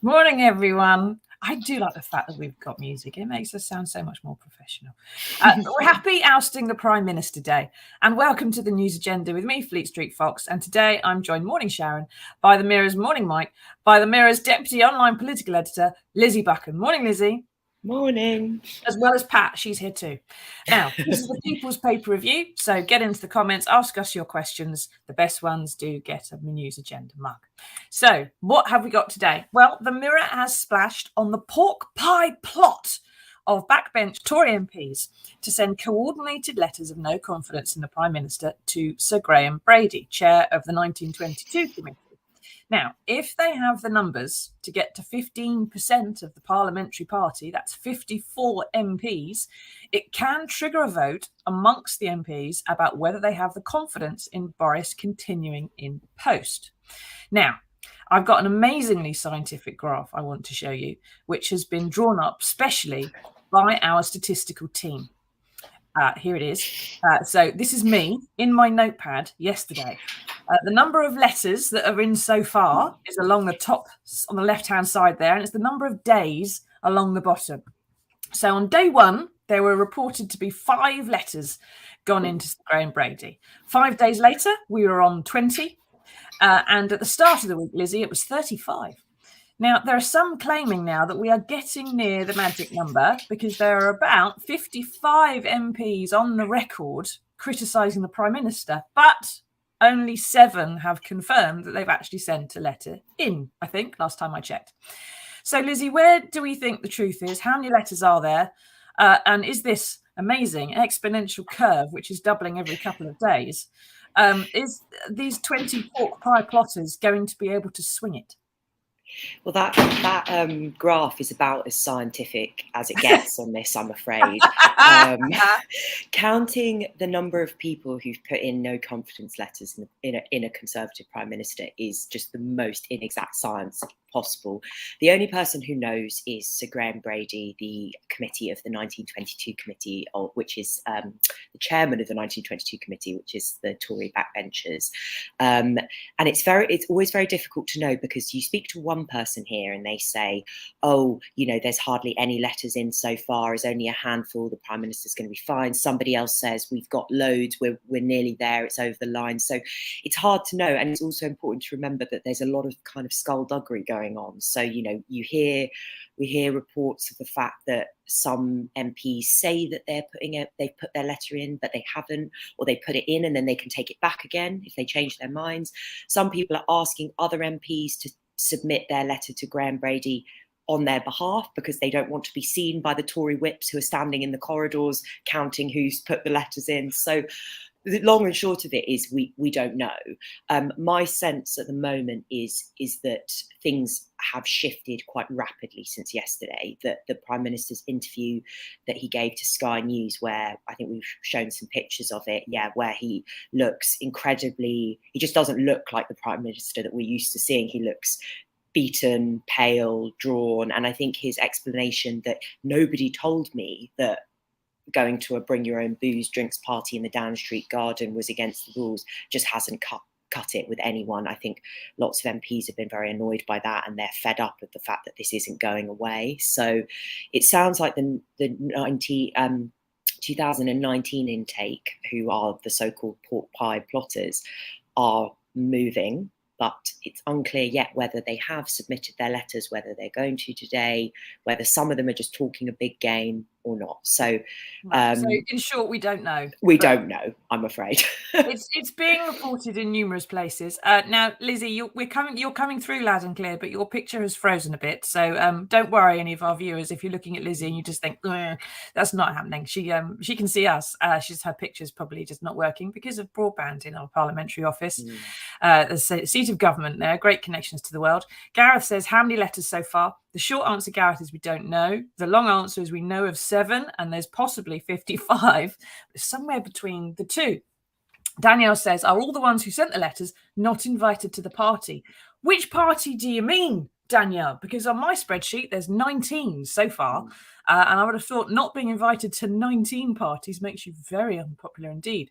Morning, everyone. I do like the fact that we've got music. It makes us sound so much more professional. We're happy ousting the Prime Minister Day. And welcome to the news agenda with me, Fleet Street Fox. And today I'm joined, morning Sharon, by the Mirror's morning Mike, by the Mirror's deputy online political editor, Lizzy Buchan. Morning, Lizzy. Morning. As well as Pat, she's here too. Now, this is the People's Paper Review, so get into the comments, ask us your questions. The best ones do get a news agenda mug. So, what have we got today? Well, the Mirror has splashed on the pork pie plot of backbench Tory MPs to send coordinated letters of no confidence in the Prime Minister to Sir Graham Brady, chair of the 1922 committee. Now, if they have the numbers to get to 15% of the parliamentary party, that's 54 MPs, it can trigger a vote amongst the MPs about whether they have the confidence in Boris continuing in post. Now, I've got an amazingly scientific graph I want to show you, which has been drawn up specially by our statistical team. Here it is. So this is me in my notepad yesterday. The number of letters that are in so far is along the top on the left-hand side there, and it's the number of days along the bottom. So on day one, there were reported to be 5 letters gone into Graham Brady. 5 days later, we were on 20. And at the start of the week, Lizzy, it was 35. Now, there are some claiming now that we are getting near the magic number because there are about 55 MPs on the record criticising the Prime Minister, but only 7 have confirmed that they've actually sent a letter in, I think, last time I checked. So, Lizzy, where do we think the truth is? How many letters are there? And is this amazing exponential curve, which is doubling every couple of days, is these 20 pork pie plotters going to be able to swing it? Well, that graph is about as scientific as it gets on this, I'm afraid. Counting the number of people who've put in no confidence letters in a Conservative Prime Minister is just the most inexact science possible. The only person who knows is Sir Graham Brady, the committee of the 1922 committee, which is the chairman of the 1922 committee, which is the Tory backbenchers. And it's always very difficult to know because you speak to one person here and they say, oh, you know, there's hardly any letters in so far, there's only a handful, the Prime Minister's going to be fine. Somebody else says we've got loads, we're nearly there, it's over the line. So it's hard to know. And it's also important to remember that there's a lot of kind of skullduggery going on. So, you know, we hear reports of the fact that some MPs say that they've put their letter in, but they haven't, or they put it in and then they can take it back again if they change their minds. Some people are asking other MPs to submit their letter to Graham Brady on their behalf because they don't want to be seen by the Tory whips who are standing in the corridors counting who's put the letters in. So the long and short of it is we don't know. My sense at the moment is that things have shifted quite rapidly since yesterday. That the Prime Minister's interview that he gave to Sky News, where I think we've shown some pictures of it, where he looks incredibly, he just doesn't look like the Prime Minister that we're used to seeing. He looks beaten, pale, drawn, and I think his explanation that nobody told me that going to a bring your own booze drinks party in the Down Street garden was against the rules just hasn't cut it with anyone. I think lots of MPs have been very annoyed by that, and they're fed up with the fact that this isn't going away. So it sounds like the 2019 intake, who are the so-called pork pie plotters, are moving, but it's unclear yet whether they have submitted their letters, whether they're going to today, whether some of them are just talking a big game or not. So, so in short, we don't know. We don't know, I'm afraid. It's being reported in numerous places. Now, Lizzy, you're coming through loud and clear, but your picture has frozen a bit. So don't worry, any of our viewers, if you're looking at Lizzy and you just think that's not happening. She can see us. Her picture's probably just not working because of broadband in our parliamentary office. The seat of government there, great connections to the world. Gareth says, how many letters so far? The short answer, Gareth, is we don't know. The long answer is we know of 7, and there's possibly 55, somewhere between the two. Danielle says, are all the ones who sent the letters not invited to the party? Which party do you mean, Danielle? Because on my spreadsheet, there's 19 so far. And I would have thought not being invited to 19 parties makes you very unpopular indeed.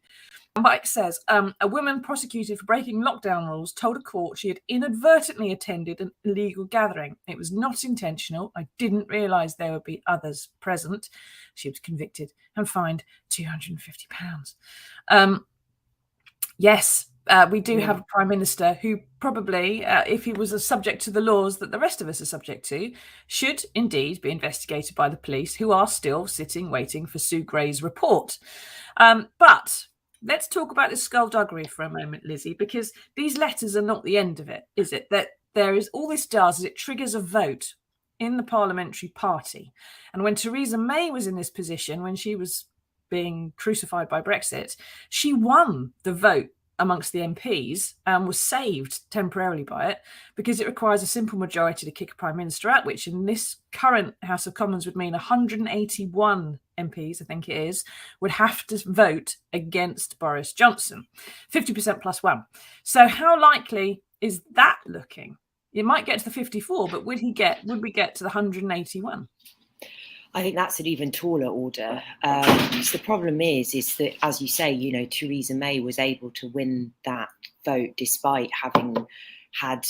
Mike says, a woman prosecuted for breaking lockdown rules told a court she had inadvertently attended an illegal gathering. It was not intentional. I didn't realise there would be others present. She was convicted and fined £250. Yes, we do have a Prime Minister who probably, if he was subject to the laws that the rest of us are subject to, should indeed be investigated by the police, who are still sitting waiting for Sue Gray's report. But let's talk about this skullduggery for a moment, Lizzy, because these letters are not the end of it, is it? That there is all this does is it triggers a vote in the parliamentary party. And when Theresa May was in this position, when she was being crucified by Brexit, she won the vote amongst the MPs and was saved temporarily by it because it requires a simple majority to kick a Prime Minister out, which in this current House of Commons would mean 181 MPs, I think it is, would have to vote against Boris Johnson, 50% plus 1. So how likely is that looking? It might get to the 54, but would we get to the 181? I think that's an even taller order. So the problem is that, as you say, Theresa May was able to win that vote despite having had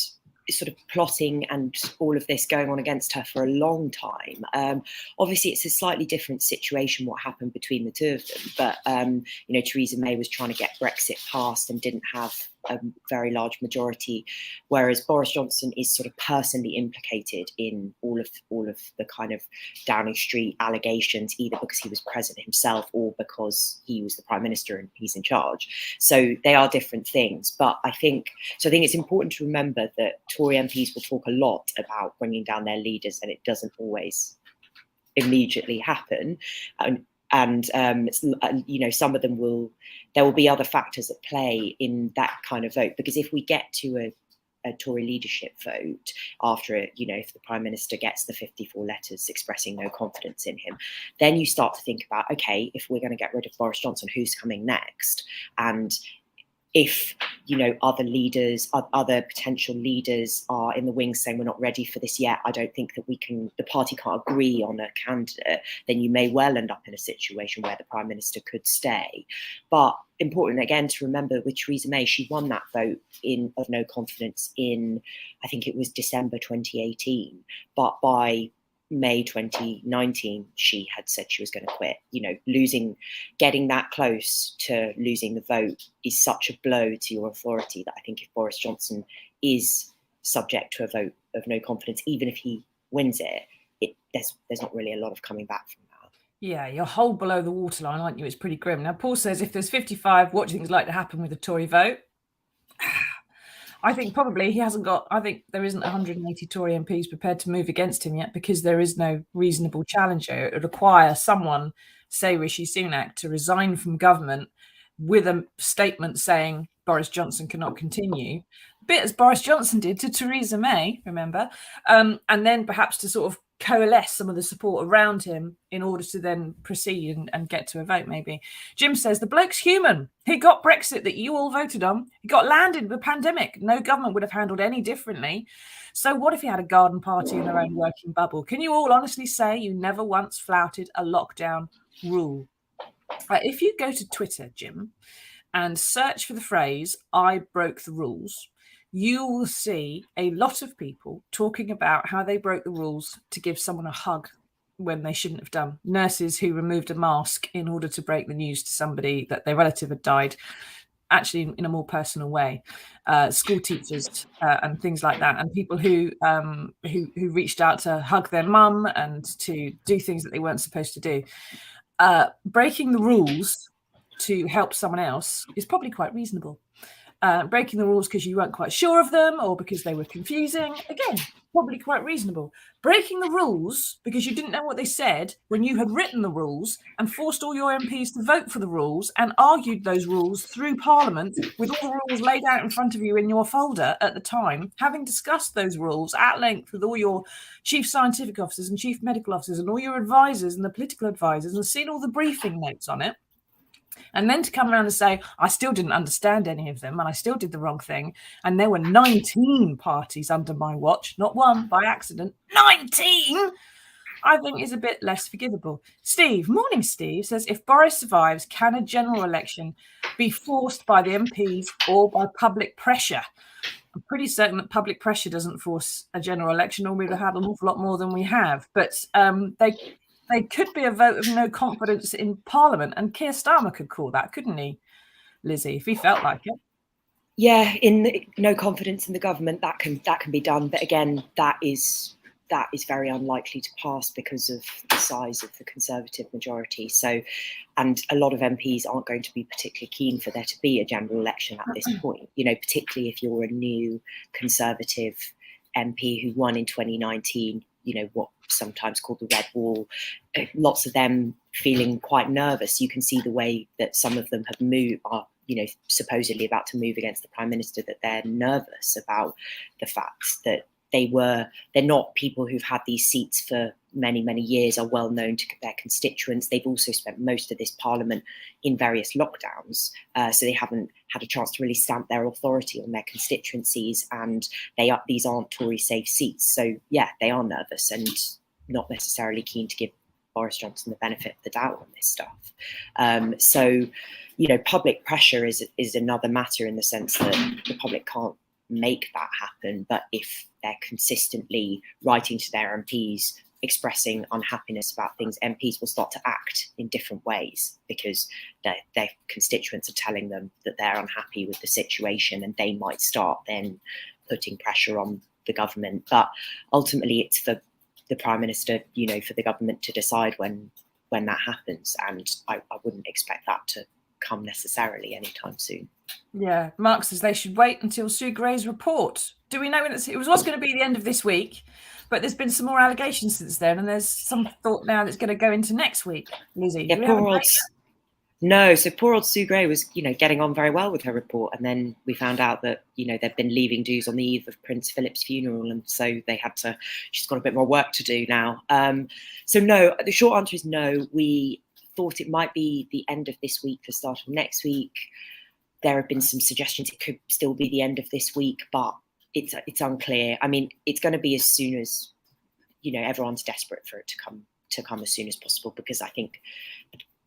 sort of plotting and all of this going on against her for a long time. Obviously, it's a slightly different situation what happened between the two of them. But, Theresa May was trying to get Brexit passed and didn't have a very large majority, whereas Boris Johnson is sort of personally implicated in all of the kind of Downing Street allegations, either because he was president himself or because he was the Prime Minister and he's in charge. So they are different things. But I think it's important to remember that Tory MPs will talk a lot about bringing down their leaders, and it doesn't always immediately happen. And some of them there will be other factors at play in that kind of vote, because if we get to a Tory leadership vote after it, if the Prime Minister gets the 54 letters expressing no confidence in him, then you start to think about, okay, if we're going to get rid of Boris Johnson, who's coming next? And if other leaders, other potential leaders are in the wings saying we're not ready for this yet, I don't think that the party can't agree on a candidate, then you may well end up in a situation where the Prime Minister could stay. But important again to remember with Theresa May, she won that vote of no confidence in, I think it was December 2018, but by May 2019, she had said she was going to quit. Getting that close to losing the vote is such a blow to your authority that I think if Boris Johnson is subject to a vote of no confidence, even if he wins it, there's not really a lot of coming back from that. Yeah, you're hold below the waterline, aren't you? It's pretty grim. Now, Paul says, if there's 55, what do you think is likely to happen with the Tory vote? I think probably he hasn't got, I think there isn't 180 Tory MPs prepared to move against him yet, because there is no reasonable challenger. It would require someone, say Rishi Sunak, to resign from government with a statement saying Boris Johnson cannot continue, a bit as Boris Johnson did to Theresa May, remember? And then perhaps to sort of coalesce some of the support around him in order to then proceed and get to a vote, maybe. Jim says, the bloke's human. He got Brexit that you all voted on. He got landed with a pandemic. No government would have handled any differently. So what if he had a garden party in their own working bubble? Can you all honestly say you never once flouted a lockdown rule? If you go to Twitter, Jim, and search for the phrase, I broke the rules, you will see a lot of people talking about how they broke the rules to give someone a hug when they shouldn't have done. Nurses who removed a mask in order to break the news to somebody that their relative had died, actually in a more personal way. School teachers and things like that, and people who reached out to hug their mum and to do things that they weren't supposed to do. Breaking the rules to help someone else is probably quite reasonable. Breaking the rules because you weren't quite sure of them or because they were confusing, again, probably quite reasonable. Breaking the rules because you didn't know what they said when you had written the rules and forced all your MPs to vote for the rules and argued those rules through Parliament with all the rules laid out in front of you in your folder at the time, having discussed those rules at length with all your chief scientific officers and chief medical officers and all your advisors and the political advisors and seen all the briefing notes on it. And then to come around and say, I still didn't understand any of them and I still did the wrong thing. And there were 19 parties under my watch, not one by accident, 19, I think is a bit less forgivable. Steve, morning Steve, says, if Boris survives, can a general election be forced by the MPs or by public pressure? I'm pretty certain that public pressure doesn't force a general election, or we'd have had an awful lot more than we have. But they could be a vote of no confidence in Parliament, and Keir Starmer could call that, couldn't he, Lizzy, if he felt like it? Yeah, no confidence in the government, that can be done, but again, that is very unlikely to pass because of the size of the Conservative majority. So, and a lot of MPs aren't going to be particularly keen for there to be a general election at this point. You know, particularly if you're a new Conservative MP who won in 2019. You know, what sometimes called the Red Wall, lots of them feeling quite nervous. You can see the way that some of them have moved, are, you know, supposedly about to move against the Prime Minister, that they're nervous about the fact that they're not people who've had these seats for many, many years, are well known to their constituents. They've also spent most of this Parliament in various lockdowns, so they haven't had a chance to really stamp their authority on their constituencies, and these aren't Tory safe seats. So yeah, they are nervous and not necessarily keen to give Boris Johnson the benefit of the doubt on this stuff. So, you know, public pressure is another matter, in the sense that the public can't make that happen, but if they're consistently writing to their MPs expressing unhappiness about things, MPs will start to act in different ways because their constituents are telling them that they're unhappy with the situation, and they might start then putting pressure on the government. But ultimately it's for the Prime Minister, you know, for the government to decide when that happens, and I wouldn't expect that to come necessarily anytime soon. Yeah, Mark says they should wait until Sue Gray's report. Do we know when it was going to be the end of this week, but there's been some more allegations since then, and there's some thought now that's going to go into next week. Lizzy, yeah, so poor old Sue Gray was, you know, getting on very well with her report, and then we found out that, you know, they've been leaving dues on the eve of Prince Philip's funeral, and so she's got a bit more work to do now. So no, the short answer is no. We thought it might be the end of this week, the start of next week. There have been some suggestions it could still be the end of this week, but it's unclear. I mean, it's going to be as soon as, you know, everyone's desperate for it to come as soon as possible, because I think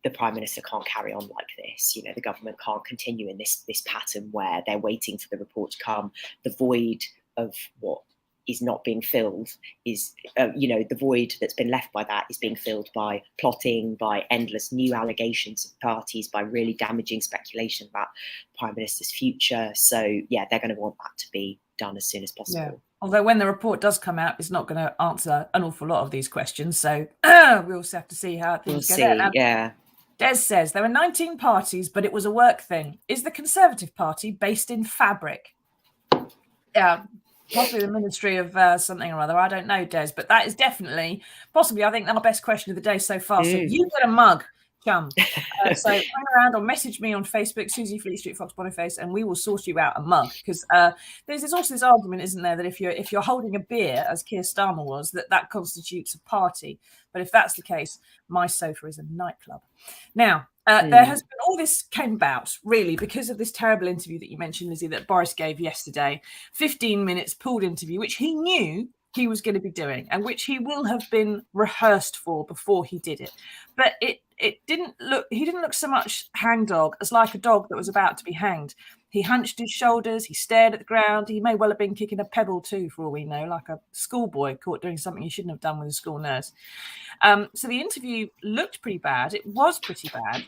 the Prime Minister can't carry on like this. You know, the government can't continue in this pattern where they're waiting for the report to come. The void of what is not being filled is, you know, the void that's been left by that is being filled by plotting, by endless new allegations of parties, by really damaging speculation about the Prime Minister's future. So yeah, they're going to want that to be done as soon as possible. Yeah. Although when the report does come out, it's not going to answer an awful lot of these questions. So we also have to see how things go there. Now, yeah. Des says there were 19 parties, but it was a work thing. Is the Conservative Party based in fabric? Yeah, possibly the Ministry of something or other. I don't know, Des, but that is definitely, possibly, I think, our best question of the day so far. So you get a mug, chum. So hang around or message me on Facebook, Susie Fleet Street Fox Boniface, and we will sort you out a mug. Because there's also this argument, isn't there, that if you're holding a beer, as Keir Starmer was, that constitutes a party. But if that's the case, my sofa is a nightclub. Now, there has been all this came about really because of this terrible interview that you mentioned, Lizzy, that Boris gave yesterday. 15 minutes pooled interview, which he knew he was going to be doing and which he will have been rehearsed for before he did it. But he didn't look so much hangdog as like a dog that was about to be hanged. He hunched his shoulders, he stared at the ground. He may well have been kicking a pebble too, for all we know, like a schoolboy caught doing something he shouldn't have done with a school nurse. So the interview looked pretty bad. It was pretty bad.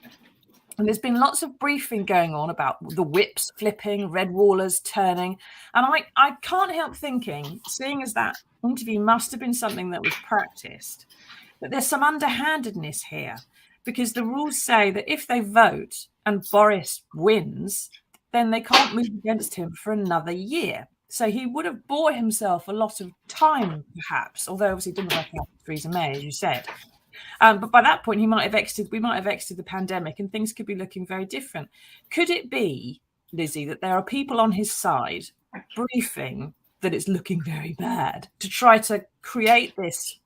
And there's been lots of briefing going on about the whips flipping, red wallers turning. And I can't help thinking, seeing as that interview must have been something that was practiced, that there's some underhandedness here, because the rules say that if they vote and Boris wins, then they can't move against him for another year. So he would have bought himself a lot of time, perhaps, although obviously it didn't work out for Theresa May, as you said. But by that point, we might have exited the pandemic and things could be looking very different. Could it be, Lizzy, that there are people on his side briefing that it's looking very bad to try to create this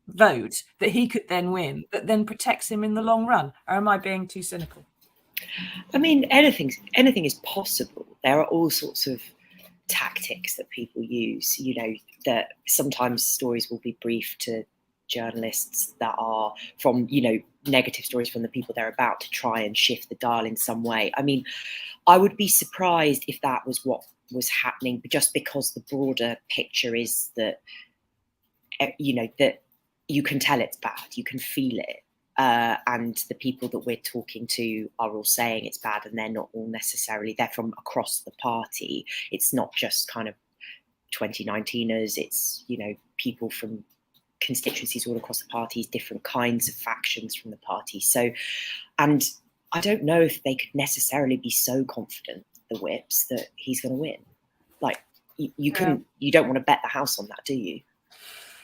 vote that he could then win, that then protects him in the long run? Or am I being too cynical? I mean, anything is possible. There are all sorts of tactics that people use, you know, that sometimes stories will be briefed to journalists that are from, you know, negative stories from the people they're about to try and shift the dial in some way. I mean, I would be surprised if that was what was happening, just because the broader picture is that, you know, that you can tell it's bad, you can feel it. And the people that we're talking to are all saying it's bad, and they're not all necessarily, they're from across the party. It's not just kind of 2019ers, it's, you know, people from constituencies all across the parties, different kinds of factions from the party. So, and I don't know if they could necessarily be so confident, the whips, that he's going to win. Like, you couldn't, you don't want to bet the house on that, do you?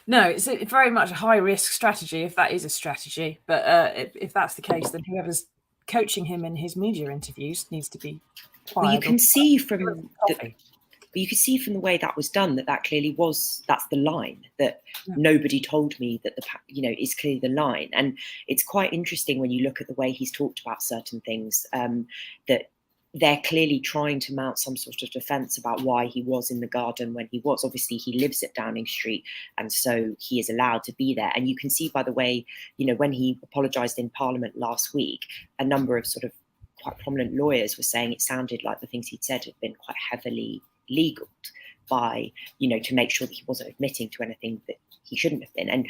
No, it's very much a high-risk strategy, if that is a strategy. But if that's the case, then whoever's coaching him in his media interviews needs to be quiet. Well, you can see from the way that was done that clearly was, that's the line, that nobody told me that, you know, is clearly the line. And it's quite interesting when you look at the way he's talked about certain things, that they're clearly trying to mount some sort of defence about why he was in the garden when he was. Obviously, he lives at Downing Street, and so he is allowed to be there. And you can see by the way, you know, when he apologised in Parliament last week, a number of sort of quite prominent lawyers were saying it sounded like the things he'd said had been quite heavily legaled by, you know, to make sure that he wasn't admitting to anything that he shouldn't have been. And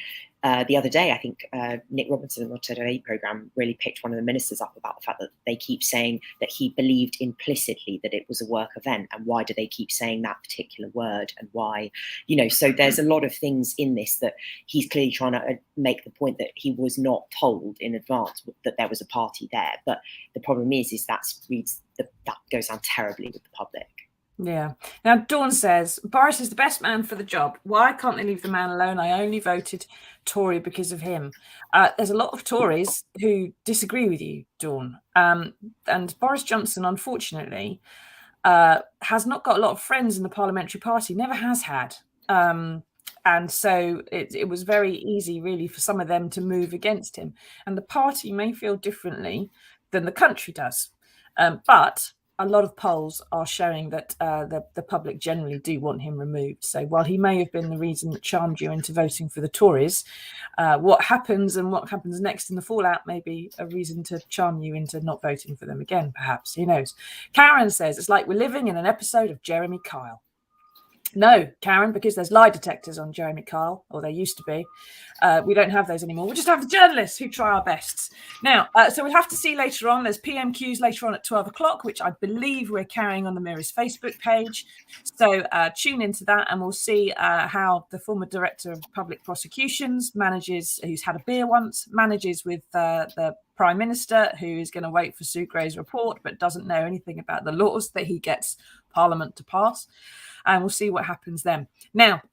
the other day, I think Nick Robinson on the Today programme really picked one of the ministers up about the fact that they keep saying that he believed implicitly that it was a work event, and why do they keep saying that particular word, and why, you know. So there's a lot of things in this that he's clearly trying to make the point that he was not told in advance that there was a party there. But the problem is that goes down terribly with the public. Yeah. Now, Dawn says, Boris is the best man for the job. Why can't they leave the man alone? I only voted Tory because of him. There's a lot of Tories who disagree with you, Dawn. And Boris Johnson, unfortunately, has not got a lot of friends in the parliamentary party, never has had. And so it was very easy, really, for some of them to move against him. And the party may feel differently than the country does. But a lot of polls are showing that the public generally do want him removed. So while he may have been the reason that charmed you into voting for the Tories, what happens next in the fallout may be a reason to charm you into not voting for them again, perhaps. Who knows? Karen says, it's like we're living in an episode of Jeremy Kyle. No, Karen, because there's lie detectors on Jeremy Kyle, or there used to be. We don't have those anymore. We just have the journalists who try our best. Now, so we'll have to see later on. There's PMQs later on at 12 o'clock, which I believe we're carrying on the Mirror's Facebook page. So tune into that, and we'll see how the former Director of Public Prosecutions who's had a beer once, manages with the Prime Minister, who is going to wait for Sue Gray's report, but doesn't know anything about the laws that he gets Parliament to pass. and we'll see what happens then. Now,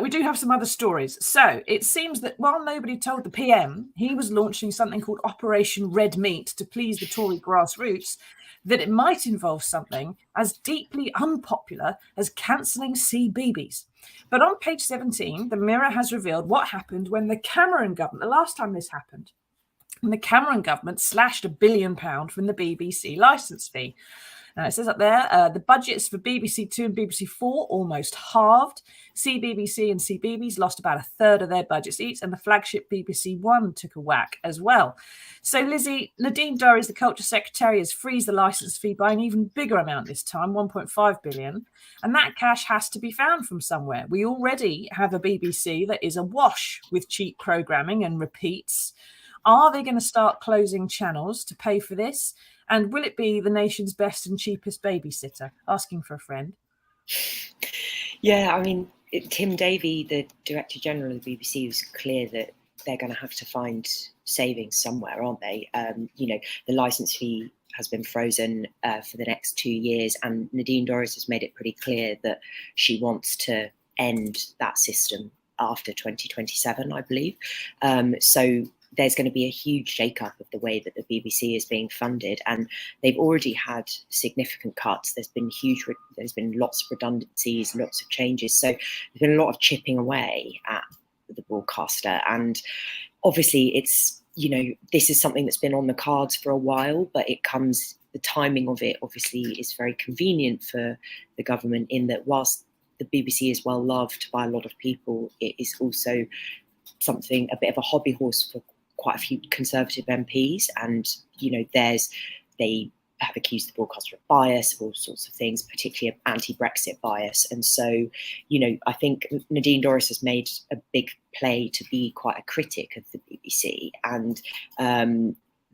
we do have some other stories. So it seems that while nobody told the PM he was launching something called Operation Red Meat to please the Tory grassroots, that it might involve something as deeply unpopular as cancelling CBeebies. But on page 17, the Mirror has revealed what happened when the Cameron government, the last time this happened, when the Cameron government slashed £1 billion from the BBC licence fee. Now, it says up there, the budgets for BBC Two and BBC Four almost halved. CBBC and CBeebies lost about a third of their budgets each, and the flagship BBC One took a whack as well. So, Lizzy, Nadine Dorries, the Culture Secretary, has freezed the licence fee by an even bigger amount this time, 1.5 billion. And that cash has to be found from somewhere. We already have a BBC that is awash with cheap programming and repeats. Are they going to start closing channels to pay for this? And will it be the nation's best and cheapest babysitter? Asking for a friend. Yeah, I mean, Tim Davie, the Director General of the BBC, was clear that they're going to have to find savings somewhere, aren't they? The licence fee has been frozen for the next 2 years, and Nadine Dorries has made it pretty clear that she wants to end that system after 2027, I believe. So there's going to be a huge shake-up of the way that the BBC is being funded, and they've already had significant cuts. There's been lots of redundancies, lots of changes. So there's been a lot of chipping away at the broadcaster, and obviously it's, this is something that's been on the cards for a while, but the timing of it obviously is very convenient for the government, in that whilst the BBC is well loved by a lot of people, it is also a bit of a hobby horse for quite a few Conservative MPs, and they have accused the broadcaster of bias, of all sorts of things, particularly of anti-Brexit bias. And so, I think Nadine Dorries has made a big play to be quite a critic of the BBC, and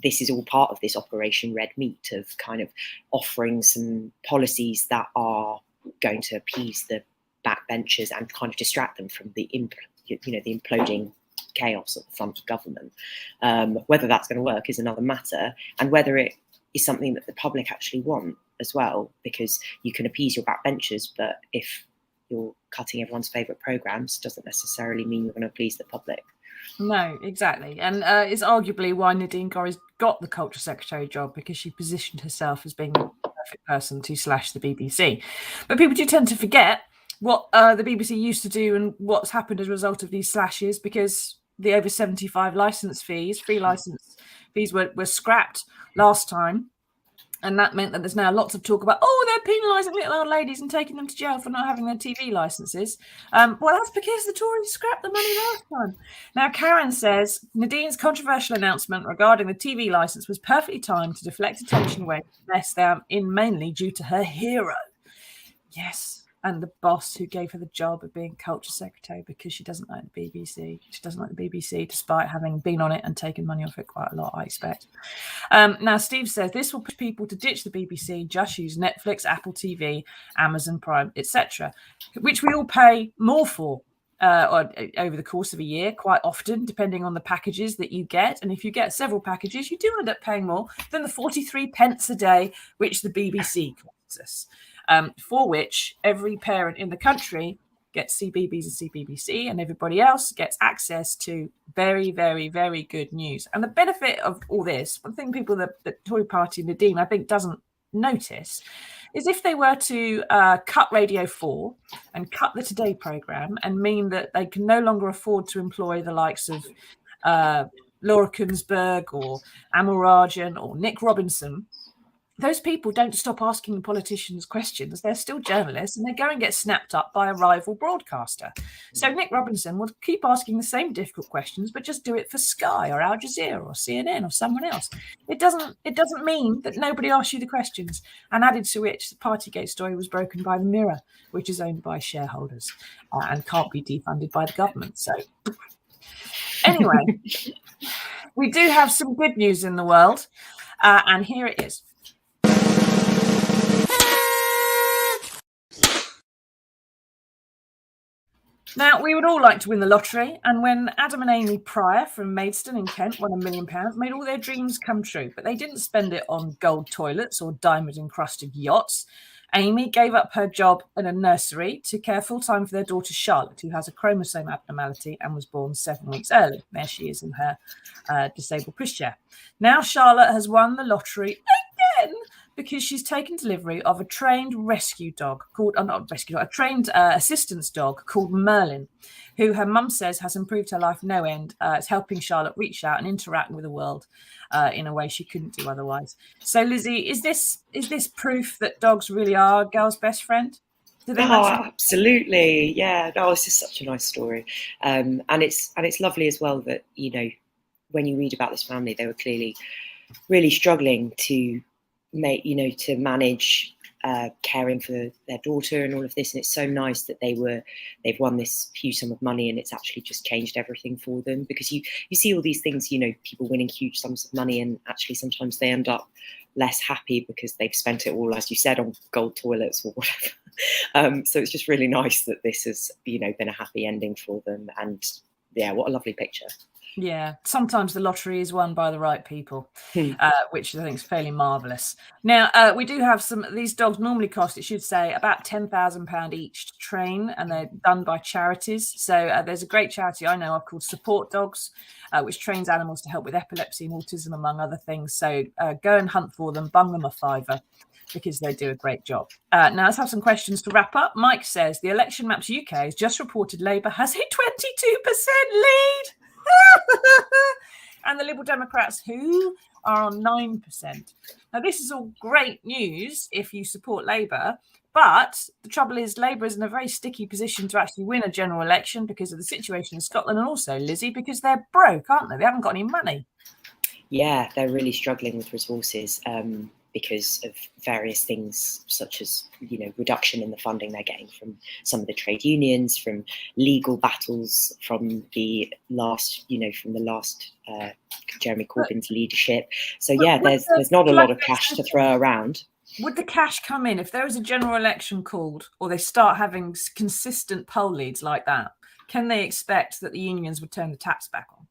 this is all part of this Operation Red Meat, of kind of offering some policies that are going to appease the backbenchers and kind of distract them from the imploding chaos at the front of government. Whether that's going to work is another matter, and whether it is something that the public actually want as well, because you can appease your backbenchers, but if you're cutting everyone's favourite programmes, doesn't necessarily mean you're going to please the public. No, exactly. And it's arguably why Nadine Dorries got the Culture Secretary job, because she positioned herself as being the perfect person to slash the BBC. But people do tend to forget what the BBC used to do and what's happened as a result of these slashes, because the over 75 free licence fees were scrapped last time. And that meant that there's now lots of talk about, they're penalising little old ladies and taking them to jail for not having their TV licences. Well, that's because the Tories scrapped the money last time. Now, Karen says Nadine's controversial announcement regarding the TV licence was perfectly timed to deflect attention away from the mess they are in, mainly due to her hero. Yes. And the boss who gave her the job of being Culture Secretary, because she doesn't like the BBC. She doesn't like the BBC, despite having been on it and taken money off it quite a lot, I expect. Now, Steve says this will push people to ditch the BBC, just use Netflix, Apple TV, Amazon Prime, etc., which we all pay more for over the course of a year, quite often, depending on the packages that you get. And if you get several packages, you do end up paying more than the 43 pence a day, which the BBC costs us. For which every parent in the country gets CBeebies and CBBC, and everybody else gets access to very, very, very good news. And the benefit of all this, one thing people, the Tory party, Nadine, I think, doesn't notice, is if they were to cut Radio 4 and cut the Today programme, and mean that they can no longer afford to employ the likes of Laura Kuenssberg or Amal Rajan or Nick Robinson, those people don't stop asking the politicians questions. They're still journalists, and they go and get snapped up by a rival broadcaster. So Nick Robinson will keep asking the same difficult questions, but just do it for Sky or Al Jazeera or CNN or someone else. It doesn't mean that nobody asks you the questions. And added to which, the Partygate story was broken by the Mirror, which is owned by shareholders and can't be defunded by the government. So anyway, we do have some good news in the world, and here it is. Now, we would all like to win the lottery, and when Adam and Amy Pryor from Maidstone in Kent won £1 million, made all their dreams come true, but they didn't spend it on gold toilets or diamond-encrusted yachts. Amy gave up her job in a nursery to care full-time for their daughter Charlotte, who has a chromosome abnormality and was born 7 weeks early. There she is in her disabled pushchair. Now Charlotte has won the lottery again because she's taken delivery of a trained rescue dog called, not rescue dog, a trained assistance dog called Merlin, who her mum says has improved her life no end. It's helping Charlotte reach out and interact with the world in a way she couldn't do otherwise. So, Lizzy, is this proof that dogs really are a girl's best friend? Do they absolutely, yeah. No, this is such a nice story, and it's lovely as well that, you know, when you read about this family, they were clearly really struggling to manage caring for their daughter and all of this, and it's so nice that they've won this huge sum of money, and it's actually just changed everything for them, because you see all these things, you know, people winning huge sums of money, and actually sometimes they end up less happy because they've spent it all, as you said, on gold toilets or whatever. So it's just really nice that this has, you know, been a happy ending for them, and yeah, what a lovely picture. Yeah, sometimes the lottery is won by the right people, which I think is fairly marvellous. Now, we do have these dogs normally cost, it should say, about £10,000 each to train, and they're done by charities. So there's a great charity I know of called Support Dogs, which trains animals to help with epilepsy and autism, among other things. So go and hunt for them, bung them a £5, because they do a great job. Now, let's have some questions to wrap up. Mike says, the election maps UK has just reported Labour has a 22% lead. And the Liberal Democrats, who are on 9%. Now, this is all great news if you support Labour, but the trouble is Labour is in a very sticky position to actually win a general election because of the situation in Scotland, and also, Lizzy, because they're broke, aren't they? They haven't got any money. Yeah, they're really struggling with resources because of various things, such as, you know, reduction in the funding they're getting from some of the trade unions, from legal battles, from the last Jeremy Corbyn's leadership. So yeah, there's not a lot of cash to throw around. Would the cash come in if there is a general election called, or they start having consistent poll leads like that? Can they expect that the unions would turn the taps back on?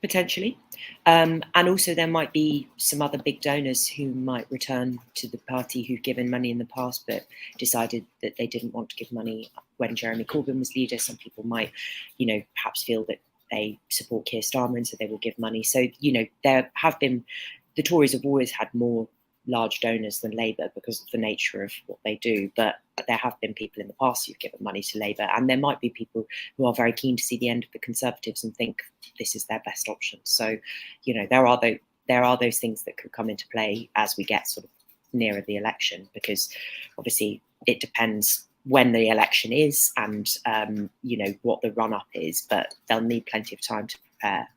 Potentially. And also there might be some other big donors who might return to the party who've given money in the past but decided that they didn't want to give money when Jeremy Corbyn was leader. Some people might, you know, perhaps feel that they support Keir Starmer and so they will give money. So, you know, the Tories have always had more large donors than Labour because of the nature of what they do, but there have been people in the past who've given money to Labour, and there might be people who are very keen to see the end of the Conservatives and think this is their best option. So, you know, there are those things that could come into play as we get sort of nearer the election, because obviously it depends when the election is and you know, what the run up is, but they'll need plenty of time to prepare.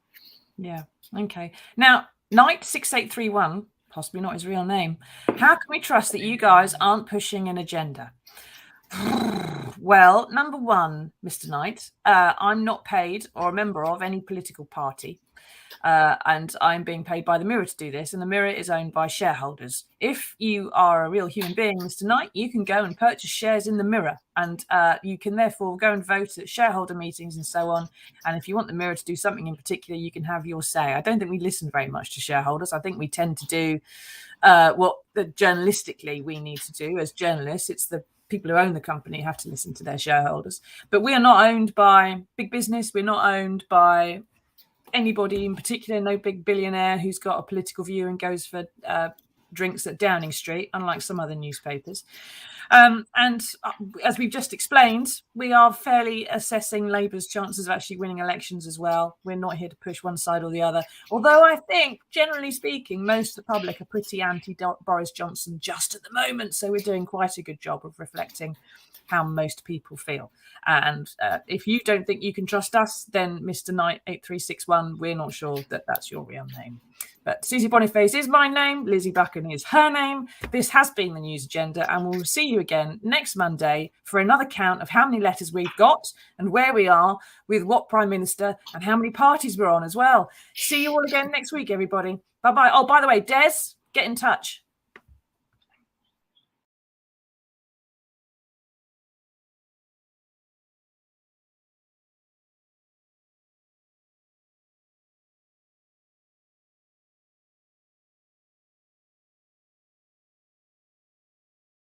Yeah. Okay. Now, Knight 6831, possibly not his real name. How can we trust that you guys aren't pushing an agenda? Well, number one, Mr. Knight, I'm not paid or a member of any political party. And I'm being paid by the Mirror to do this, and the Mirror is owned by shareholders. If you are a real human being, Mr. Knight, you can go and purchase shares in the Mirror, and you can therefore go and vote at shareholder meetings and so on. And if you want the Mirror to do something in particular, you can have your say. I don't think we listen very much to shareholders. I think we tend to do what journalistically we need to do as journalists. It's the people who own the company have to listen to their shareholders. But we are not owned by big business. We're not owned by anybody in particular, no big billionaire who's got a political view and goes for drinks at Downing Street, unlike some other newspapers. And as we've just explained, we are fairly assessing Labour's chances of actually winning elections as well. We're not here to push one side or the other. Although I think, generally speaking, most of the public are pretty anti-Boris Johnson just at the moment. So we're doing quite a good job of reflecting how most people feel. And if you don't think you can trust us, then Mr. Knight 8361, we're not sure that that's your real name. But Susie Boniface is my name. Lizzy Buchan is her name. This has been the News Agenda, and we'll see you again next Monday for another count of how many letters we've got and where we are with what Prime Minister and how many parties we're on as well. See you all again next week, everybody. Bye-bye. Oh, by the way, Des, get in touch.